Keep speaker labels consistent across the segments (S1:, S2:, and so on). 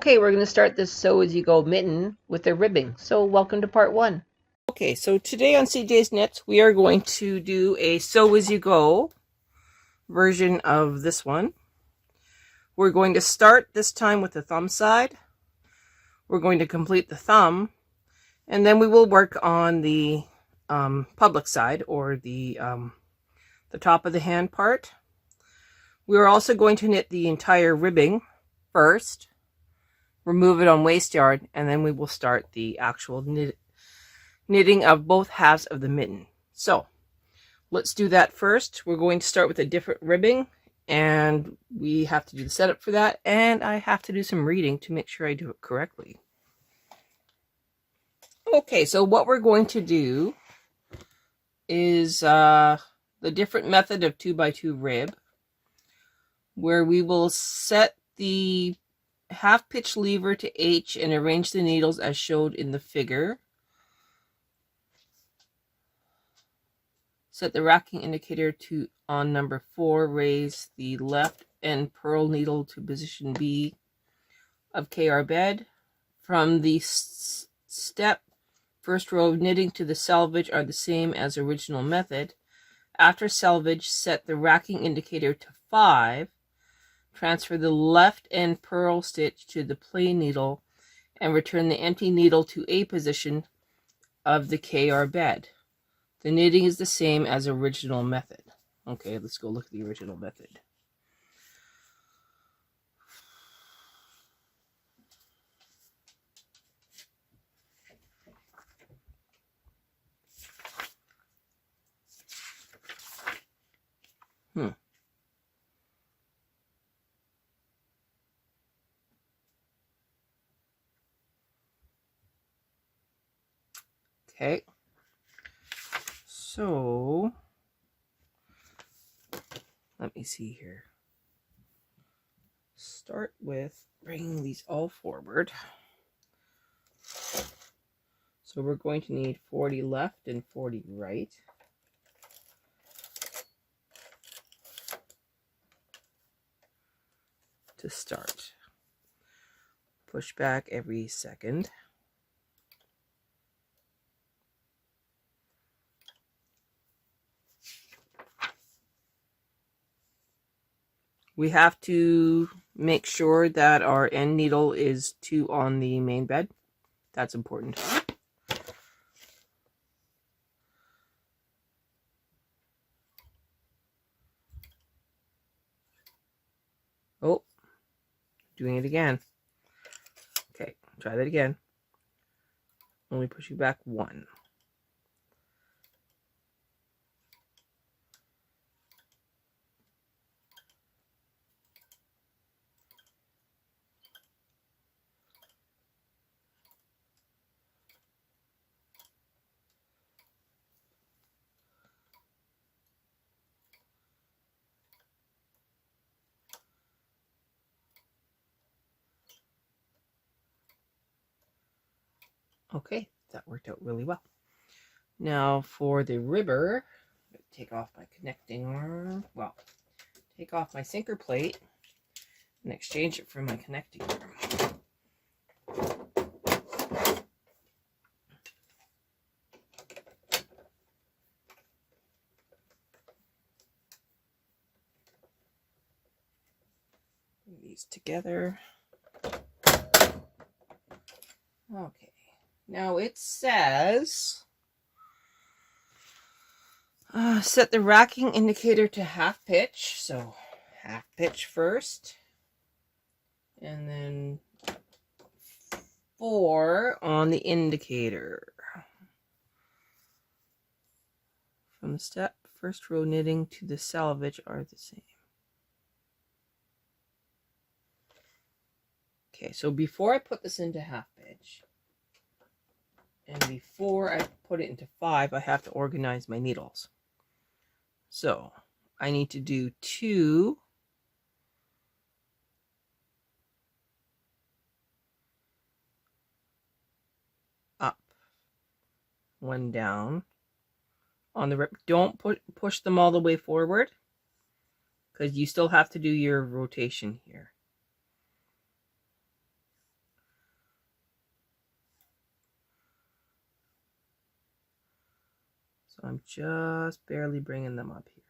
S1: Okay, we're going to start this sew as you go mitten with the ribbing. So welcome to part 1. Okay, so today on CJ's Knits, we are going to do a sew as you go version of this one. We're going to start this time with the thumb side. We're going to complete the thumb, and then we will work on the public side, or the top of the hand part. We're also going to knit the entire ribbing first, remove it on waste yarn, and then we will start the actual knitting of both halves of the mitten. So let's do that first. We're going to start with a different ribbing, and we have to do the setup for that, and I have to do some reading to make sure I do it correctly. Okay, so what we're going to do is the different method of 2x2 rib, where we will set the half pitch lever to H and arrange the needles as showed in the figure. Set the racking indicator to on number 4. Raise the left end purl needle to position B of KR bed. From the step, first row of knitting to the selvage are the same as original method. After selvage, set the racking indicator to 5. Transfer the left end purl stitch to the plain needle and return the empty needle to A position of the KR bed. The knitting is the same as original method. Okay, let's go look at the original method. Okay. So, let me see here. Start with bringing these all forward. So we're going to need 40 left and 40 right. To start. Push back every second. We have to make sure that our end needle is 2 on the main bed. That's important. Oh, doing it again. Okay, try that again. Only pushing back 1. Okay, that worked out really well. Now for the ribber, take off my connecting arm. Well, take off my sinker plate and exchange it for my connecting arm. Put these together. Okay. Now it says, set the racking indicator to half pitch. So half pitch first. And then 4 on the indicator. From the step, first row knitting to the selvage are the same. Okay, so before I put this into half pitch, and before I put it into 5, I have to organize my needles. So I need to do 2 up, 1 down on the rib. Don't push them all the way forward, because you still have to do your rotation here. So I'm just barely bringing them up here.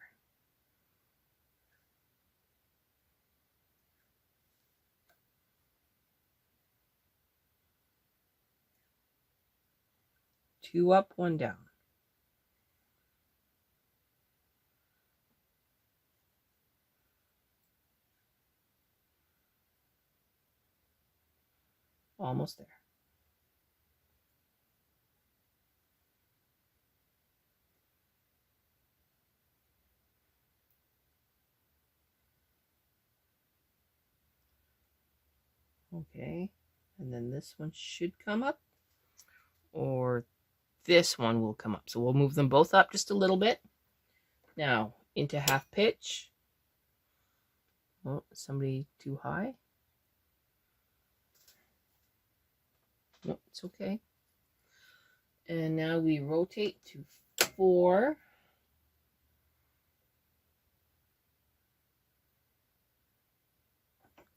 S1: Two up, one down. Almost there. Okay, and then this one should come up, or this one will come up. So we'll move them both up just a little bit. Now into half pitch. Oh, somebody too high? Nope, it's okay. And now we rotate to 4.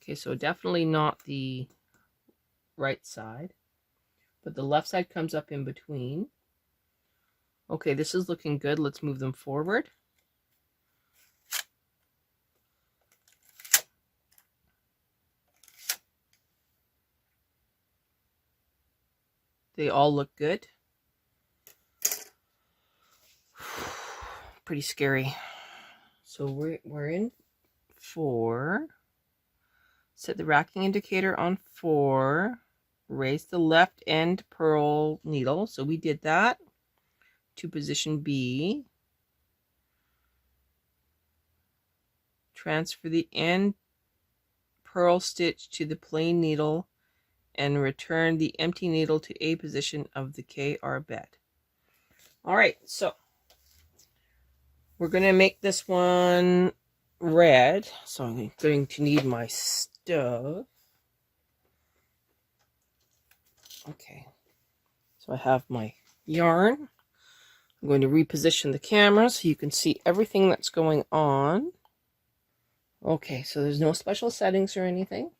S1: Okay, so definitely not the right side, but the left side comes up in between. Okay, this is looking good. Let's move them forward. They all look good. Pretty scary. So we're in 4. Set the racking indicator on 4. Raise the left end pearl needle. So we did that to position B. Transfer the end pearl stitch to the plain needle and return the empty needle to A position of the KR bed. All right, so we're going to make this one red. So I'm going to need my stuff. Okay, so I have my yarn. I'm going to reposition the camera so you can see everything that's going on. Okay, so there's no special settings or anything.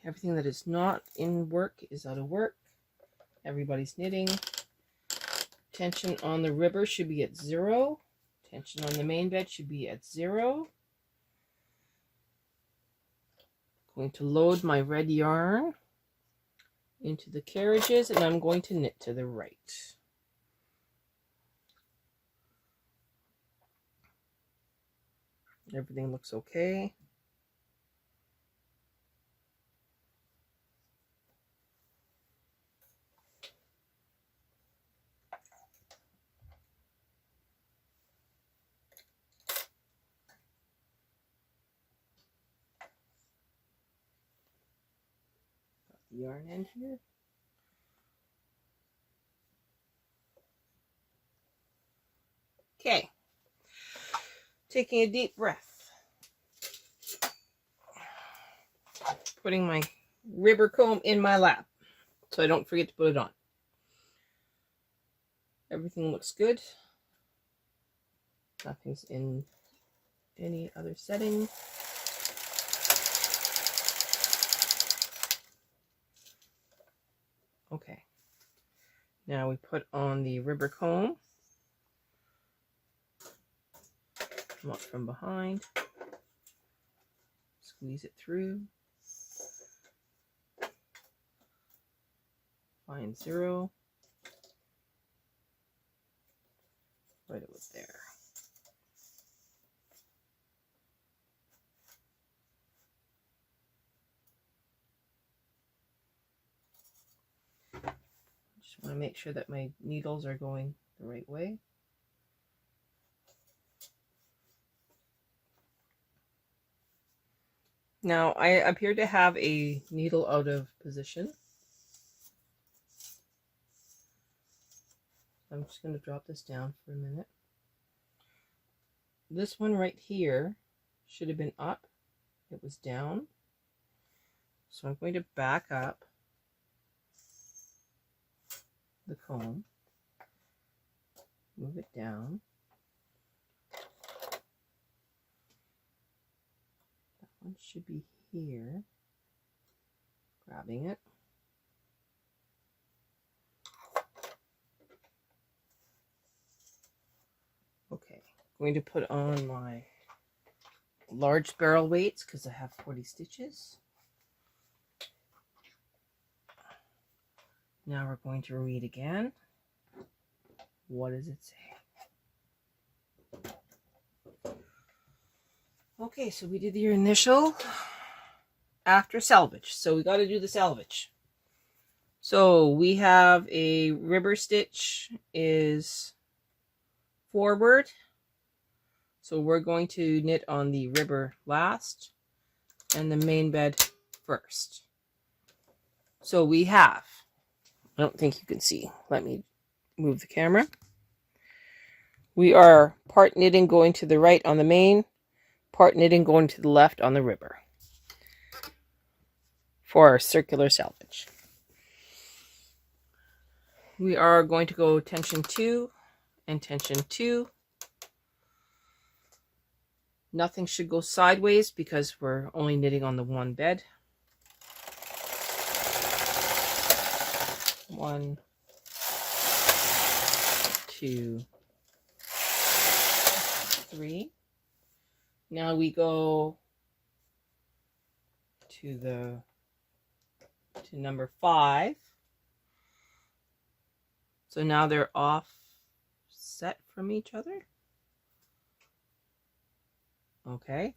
S1: Everything that is not in work is out of work. Everybody's knitting. Tension on the ribber should be at 0. Tension on the main bed should be at 0. Going to load my red yarn into the carriages, and I'm going to knit to the right. Everything looks okay. Got the yarn in here. Okay. Taking a deep breath. Putting my ribber comb in my lap so I don't forget to put it on. Everything looks good. Nothing's in any other setting. Okay. Now we put on the ribber comb. Come up from behind. Squeeze it through. Find 0. Right about there. Just want to make sure that my needles are going the right way. Now I appear to have a needle out of position. I'm just going to drop this down for a minute. This one right here should have been up. It was down. So I'm going to back up the comb, move it down. That one should be here. Grabbing it. Okay, I'm going to put on my large barrel weights because I have 40 stitches. Now we're going to read again. What does it say? Okay, so we did your initial after selvage. So we got to do the selvage. So we have a ribber stitch is forward. So we're going to knit on the ribber last and the main bed first. So we have, I don't think you can see. Let me move the camera. We are part knitting going to the right on the main, part knitting going to the left on the ribber for our circular selvage. We are going to go tension 2 and tension 2. Nothing should go sideways because we're only knitting on the one bed. 1, 2, 3. Now we go to number 5. So now they're offset from each other. Okay.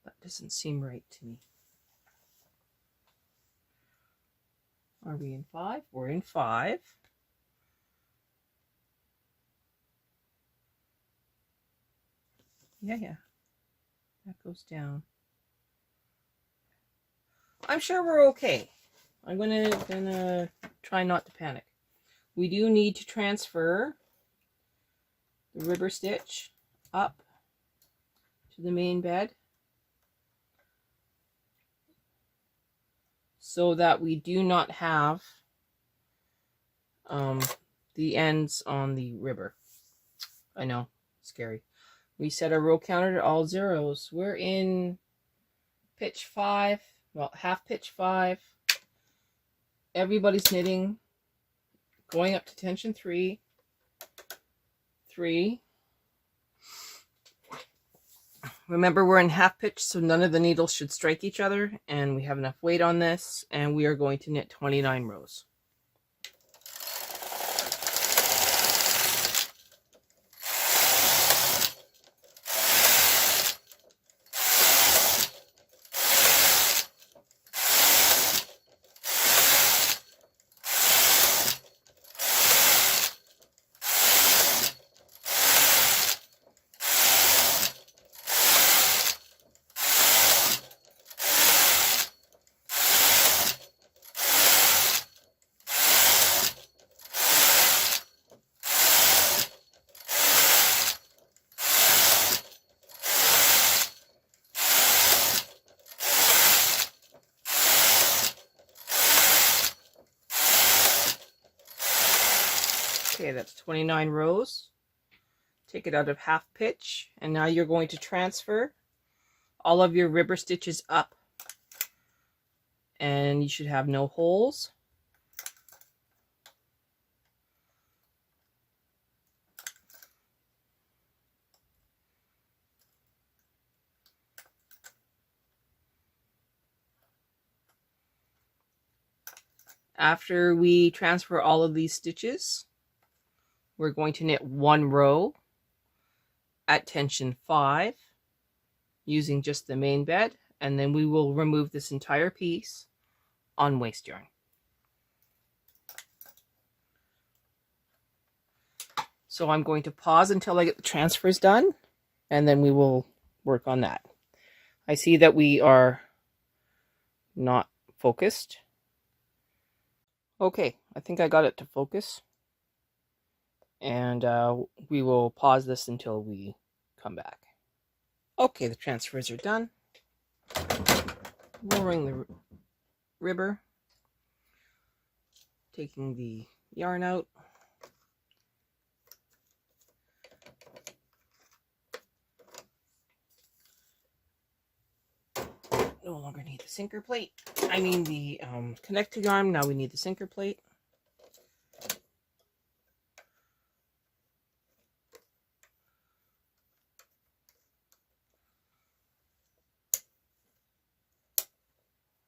S1: That doesn't seem right to me. Are we in 5? We're in 5. Yeah. That goes down. I'm sure we're okay. I'm gonna try not to panic. We do need to transfer the ribber stitch up to the main bed so that we do not have the ends on the ribber. I know, scary. We set our row counter to all zeros. We're in pitch 5, well, half pitch 5. Everybody's knitting, going up to tension 3, 3. Remember, we're in half pitch, so none of the needles should strike each other, and we have enough weight on this, and we are going to knit 29 rows. Okay, that's 29 rows. Take it out of half pitch, and now you're going to transfer all of your ribber stitches up, and you should have no holes. After we transfer all of these stitches, we're going to knit 1 row at tension 5 using just the main bed, and then we will remove this entire piece on waste yarn. So I'm going to pause until I get the transfers done, and then we will work on that. I see that we are not focused. Okay, I think I got it to focus. And we will pause this until we come back. Okay, the transfers are done. Lowering the ribber. Taking the yarn out. no longer need the sinker plate. I mean the connecting arm. Now we need the sinker plate.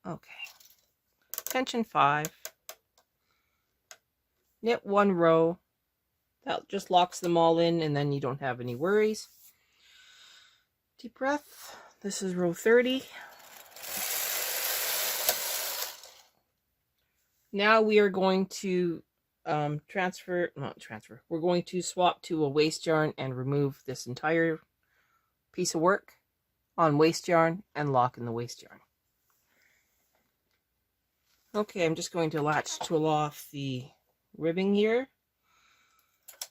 S1: Okay. Tension 5. Knit 1 row. That just locks them all in, and then you don't have any worries. Deep breath. This is row 30. Now we are going to we're going to swap to a waste yarn and remove this entire piece of work on waste yarn and lock in the waste yarn. Okay, I'm just going to latch tool off the ribbing here,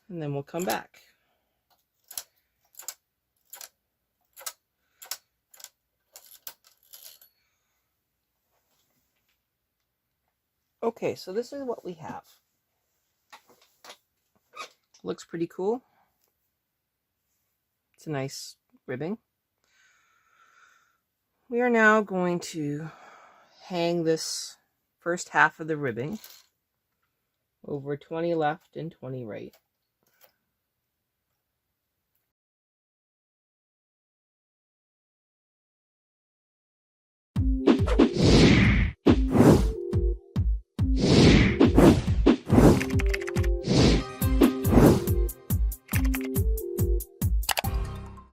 S1: and then we'll come back. Okay, so this is what we have. Looks pretty cool. It's a nice ribbing. We are now going to hang this first half of the ribbing over 20 left and 20 right.